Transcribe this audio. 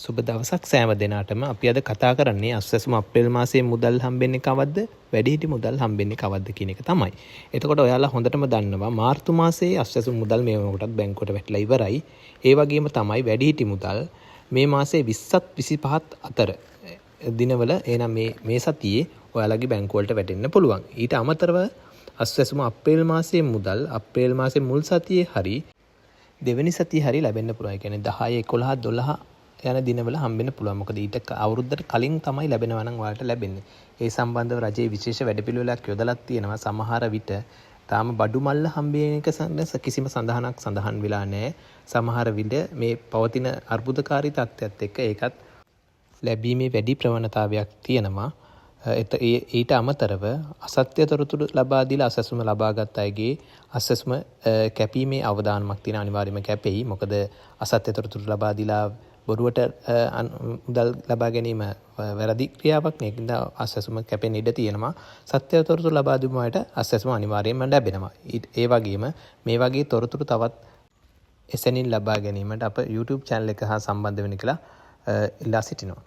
සුබ දවසක් සෑම දෙනාටම. අපි අද කතා කරන්නේ අස්වැසුම අප්‍රේල් මාසයේ මුදල් හම්බෙන්නේ කවද්ද, වැඩිහිටි මුදල් හම්බෙන්නේ කවද්ද කියන එක තමයි. එතකොට ඔයාලා හොඳටම දන්නවා මාර්තු මාසයේ අස්වැසුම මුදල් මේ වෙනකොටත් බැංකුවට වැටලා ඉවරයි. ඒ වගේම තමයි වැඩිහිටි මුදල් මේ මාසයේ 20ත් 25ත් අතර දිනවල එනම් මේ සතියේ ඔයාලගේ බැංකුව වලට වැටෙන්න පුළුවන්. ඊට අමතරව අස්වැසුම අප්‍රේල් මාසයේ මුදල් අප්‍රේල් මාසයේ මුල් සතියේ හරි දෙවෙනි සතියේ හරි ලැබෙන්න පුළුවන්. ඒ කියන්නේ 10, 11, 12 යන දිනවල හම්බෙන්න පුළුවන්. මොකද ඊට අවුරුද්දට කලින් තමයි ලැබෙනවා නම් ඔයාලට ලැබෙන්නේ. ඒ සම්බන්ධව රජයේ විශේෂ වැඩපිළිවෙලක් යොදලා තියෙනවා. සමහර විට තාම බඩු මල්ල හම්බෙන එක කිසිම සඳහනක් සඳහන් වෙලා නැහැ. සමහර විට මේ පවතින අර්බුදකාරී තත්ත්වයක් එක්ක ඒකත් ලැබීමේ වැඩි ප්‍රවණතාවයක් තියෙනවා. ඊට අමතරව අසත්‍ය තොරතුරු ලබා දීලා අසසුම ලබාගත් අයගේ අසසුම කැපීමේ අවදානමක් තියෙන අනිවාර්යයෙන්ම කැපෙයි. මොකද අසත්‍ය තොරතුරු ලබා දීලා බොරුවට මුදල් ලබා ගැනීම වැරදි ක්‍රියාවක්. මේකින්ද අසසුම කැපෙන්න ඉඩ තියෙනවා. සත්‍ය තොරතුරු ලබා දුන්නු අයට අසසුම අනිවාර්යයෙන්ම ලැබෙනවා. ඒ වගේම මේ වගේ තොරතුරු තවත් එසැනින් ලබා ගැනීමට අප YouTube channel එක හා සම්බන්ධ වෙන්න කියලා ඉල්ලා සිටිනවා.